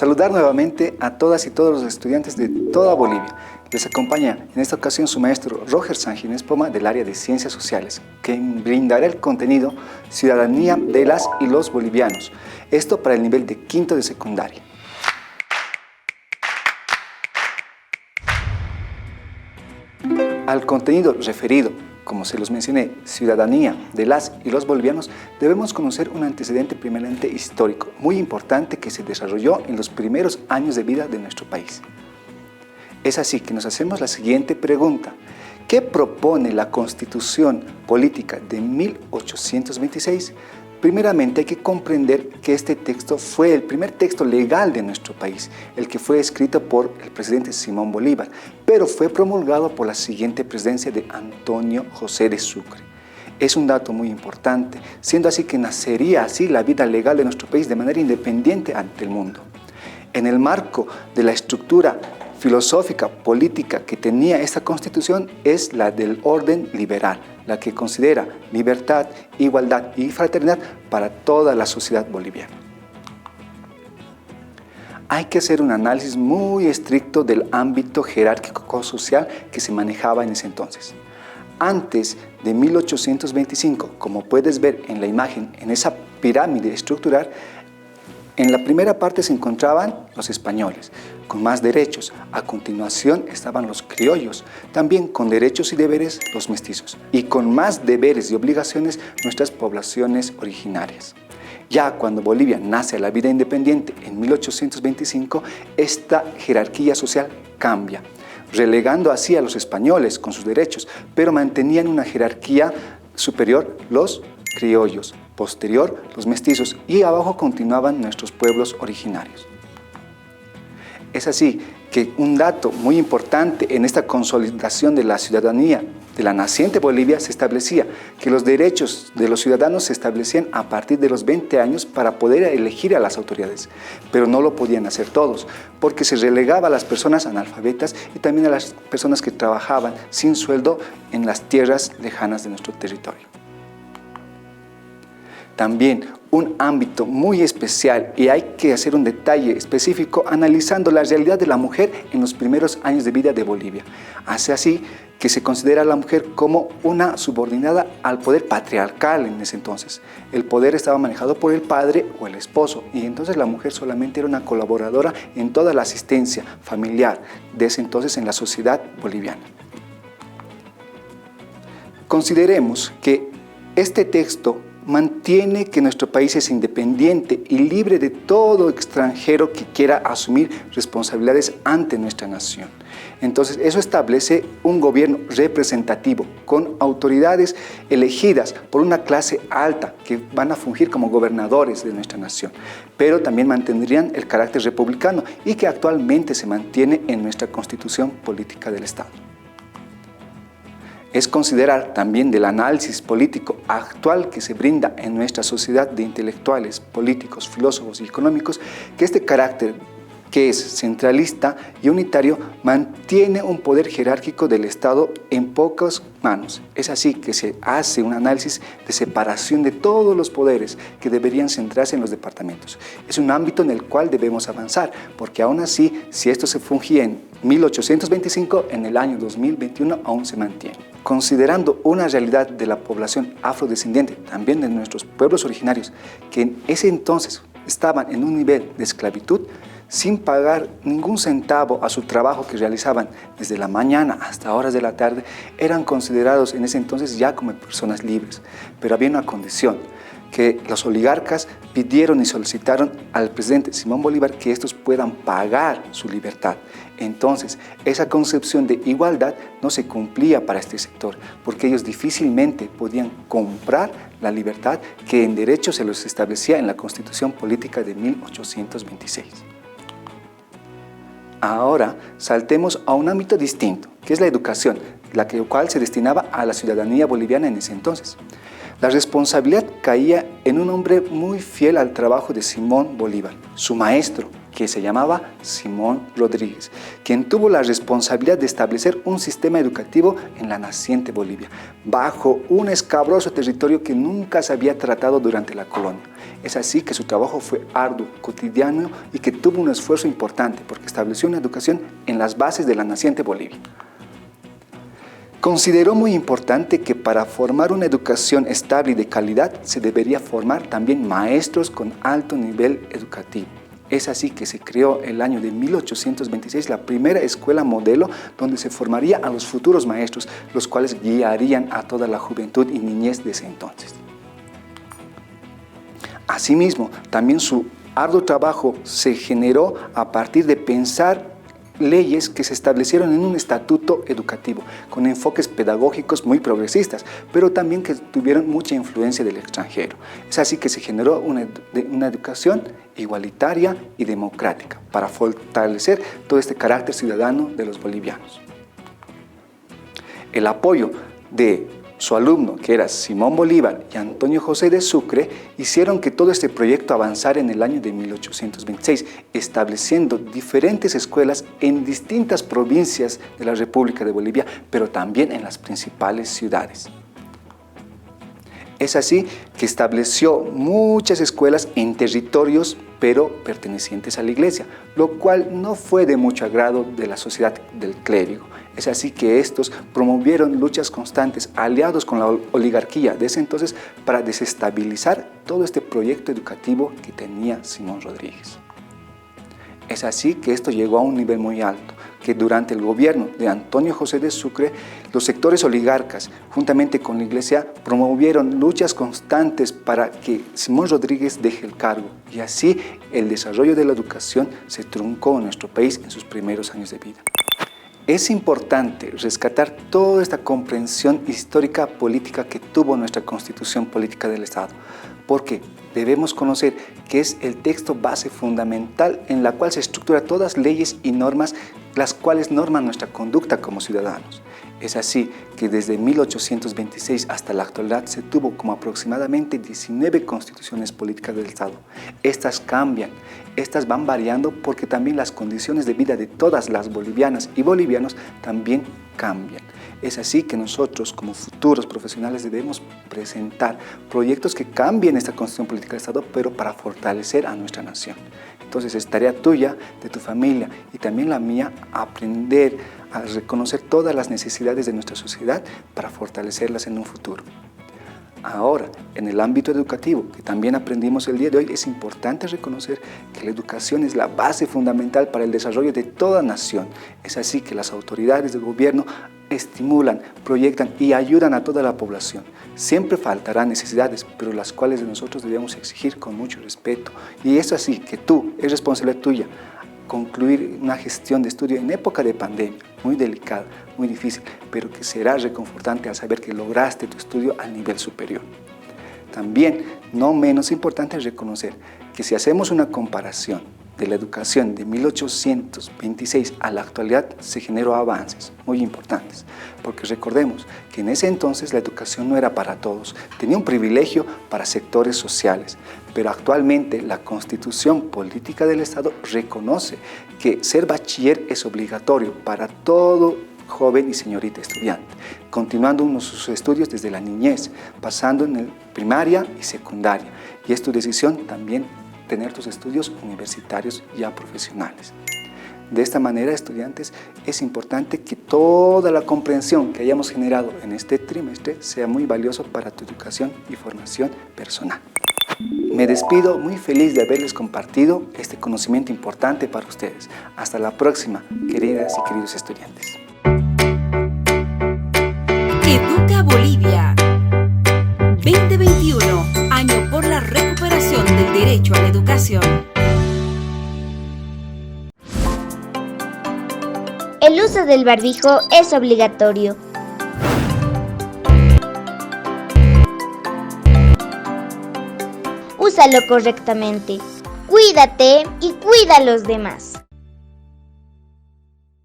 saludar nuevamente a todas y todos los estudiantes de toda Bolivia. Les acompaña en esta ocasión su maestro Roger Sanginés Poma del área de Ciencias Sociales, que brindará el contenido Ciudadanía de las y los bolivianos. Esto para el nivel de quinto de secundaria. Al contenido referido, como se los mencioné, ciudadanía de las y los bolivianos, debemos conocer un antecedente primeramente histórico, muy importante que se desarrolló en los primeros años de vida de nuestro país. Es así que nos hacemos la siguiente pregunta. ¿Qué propone la Constitución Política de 1826? Primeramente hay que comprender que este texto fue el primer texto legal de nuestro país, el que fue escrito por el presidente Simón Bolívar, pero fue promulgado por la siguiente presidencia de Antonio José de Sucre. Es un dato muy importante, siendo así que nacería así la vida legal de nuestro país de manera independiente ante el mundo. En el marco de la estructura filosófica, política que tenía esta Constitución es la del orden liberal, la que considera libertad, igualdad y fraternidad para toda la sociedad boliviana. Hay que hacer un análisis muy estricto del ámbito jerárquico social que se manejaba en ese entonces. Antes de 1825, como puedes ver en la imagen, en esa pirámide estructural, en la primera parte se encontraban los españoles, con más derechos. A continuación estaban los criollos, también con derechos y deberes los mestizos, y con más deberes y obligaciones nuestras poblaciones originarias. Ya cuando Bolivia nace a la vida independiente en 1825, esta jerarquía social cambia, relegando así a los españoles con sus derechos, pero mantenían una jerarquía superior los criollos, posterior los mestizos y abajo continuaban nuestros pueblos originarios. Es así que un dato muy importante en esta consolidación de la ciudadanía de la naciente Bolivia se establecía que los derechos de los ciudadanos se establecían a partir de los 20 años para poder elegir a las autoridades, pero no lo podían hacer todos, porque se relegaba a las personas analfabetas y también a las personas que trabajaban sin sueldo en las tierras lejanas de nuestro territorio. También un ámbito muy especial y hay que hacer un detalle específico analizando la realidad de la mujer en los primeros años de vida de Bolivia. Hace así que se considera a la mujer como una subordinada al poder patriarcal en ese entonces. El poder estaba manejado por el padre o el esposo y entonces la mujer solamente era una colaboradora en toda la asistencia familiar de ese entonces en la sociedad boliviana. Consideremos que este texto mantiene que nuestro país es independiente y libre de todo extranjero que quiera asumir responsabilidades ante nuestra nación. Entonces, eso establece un gobierno representativo con autoridades elegidas por una clase alta que van a fungir como gobernadores de nuestra nación, pero también mantendrían el carácter republicano y que actualmente se mantiene en nuestra Constitución Política del Estado. Es considerar también del análisis político actual que se brinda en nuestra sociedad de intelectuales, políticos, filósofos y económicos que este carácter que es centralista y unitario mantiene un poder jerárquico del Estado en pocas manos. Es así que se hace un análisis de separación de todos los poderes que deberían centrarse en los departamentos. Es un ámbito en el cual debemos avanzar, porque aún así, si esto se fungía en 1825, en el año 2021 aún se mantiene. Considerando una realidad de la población afrodescendiente, también de nuestros pueblos originarios, que en ese entonces estaban en un nivel de esclavitud, sin pagar ningún centavo a su trabajo que realizaban desde la mañana hasta horas de la tarde, eran considerados en ese entonces ya como personas libres. Pero había una condición, que los oligarcas pidieron y solicitaron al presidente Simón Bolívar que estos puedan pagar su libertad. Entonces, esa concepción de igualdad no se cumplía para este sector, porque ellos difícilmente podían comprar la libertad que en derecho se les establecía en la Constitución Política de 1826. Ahora saltemos a un ámbito distinto, que es la educación, la cual se destinaba a la ciudadanía boliviana en ese entonces. La responsabilidad caía en un hombre muy fiel al trabajo de Simón Bolívar, su maestro, que se llamaba Simón Rodríguez, quien tuvo la responsabilidad de establecer un sistema educativo en la naciente Bolivia, bajo un escabroso territorio que nunca se había tratado durante la colonia. Es así que su trabajo fue arduo, cotidiano y que tuvo un esfuerzo importante porque estableció una educación en las bases de la naciente Bolivia. Consideró muy importante que para formar una educación estable y de calidad se debería formar también maestros con alto nivel educativo. Es así que se creó el año de 1826 la primera escuela modelo donde se formaría a los futuros maestros, los cuales guiarían a toda la juventud y niñez de ese entonces. Asimismo, también su arduo trabajo se generó a partir de pensar leyes que se establecieron en un estatuto educativo, con enfoques pedagógicos muy progresistas, pero también que tuvieron mucha influencia del extranjero. Es así que se generó una educación igualitaria y democrática para fortalecer todo este carácter ciudadano de los bolivianos. El apoyo de su alumno, que era Simón Bolívar y Antonio José de Sucre, hicieron que todo este proyecto avanzara en el año de 1826, estableciendo diferentes escuelas en distintas provincias de la República de Bolivia, pero también en las principales ciudades. Es así que estableció muchas escuelas en territorios, pero pertenecientes a la iglesia, lo cual no fue de mucho agrado de la sociedad del clérigo. Es así que estos promovieron luchas constantes, aliados con la oligarquía de ese entonces, para desestabilizar todo este proyecto educativo que tenía Simón Rodríguez. Es así que esto llegó a un nivel muy alto, que durante el gobierno de Antonio José de Sucre, los sectores oligarcas, juntamente con la iglesia, promovieron luchas constantes para que Simón Rodríguez deje el cargo, y así el desarrollo de la educación se truncó en nuestro país en sus primeros años de vida. Es importante rescatar toda esta comprensión histórica política que tuvo nuestra Constitución Política del Estado, porque debemos conocer que es el texto base fundamental en la cual se estructuran todas leyes y normas, las cuales norman nuestra conducta como ciudadanos. Es así que desde 1826 hasta la actualidad se tuvo como aproximadamente 19 constituciones políticas del Estado. Estas cambian, estas van variando porque también las condiciones de vida de todas las bolivianas y bolivianos también cambian. Es así que nosotros como futuros profesionales debemos presentar proyectos que cambien esta constitución política del Estado, pero para fortalecer a nuestra nación. Entonces es tarea tuya, de tu familia y también la mía, aprender a reconocer todas las necesidades de nuestra sociedad para fortalecerlas en un futuro. Ahora, en el ámbito educativo, que también aprendimos el día de hoy, es importante reconocer que la educación es la base fundamental para el desarrollo de toda nación. Es así que las autoridades del gobierno estimulan, proyectan y ayudan a toda la población. Siempre faltarán necesidades, pero las cuales nosotros debemos exigir con mucho respeto. Y es así que tú, es responsabilidad tuya, concluir una gestión de estudio en época de pandemia, muy delicada, muy difícil, pero que será reconfortante al saber que lograste tu estudio al nivel superior. También, no menos importante es reconocer que si hacemos una comparación de la educación de 1826 a la actualidad, se generó avances muy importantes, porque recordemos que en ese entonces la educación no era para todos, tenía un privilegio para sectores sociales, pero actualmente la Constitución Política del Estado reconoce que ser bachiller es obligatorio para todo joven y señorita estudiante, continuando sus estudios desde la niñez, pasando en primaria y secundaria, y es tu decisión también tener tus estudios universitarios ya profesionales. De esta manera, estudiantes, es importante que toda la comprensión que hayamos generado en este trimestre sea muy valioso para tu educación y formación personal. Me despido muy feliz de haberles compartido este conocimiento importante para ustedes. Hasta la próxima, queridas y queridos estudiantes. Educa Bolivia 2021, año por la recuperación del derecho a la educación. El uso del barbijo es obligatorio. Úsalo correctamente. Cuídate y cuida a los demás.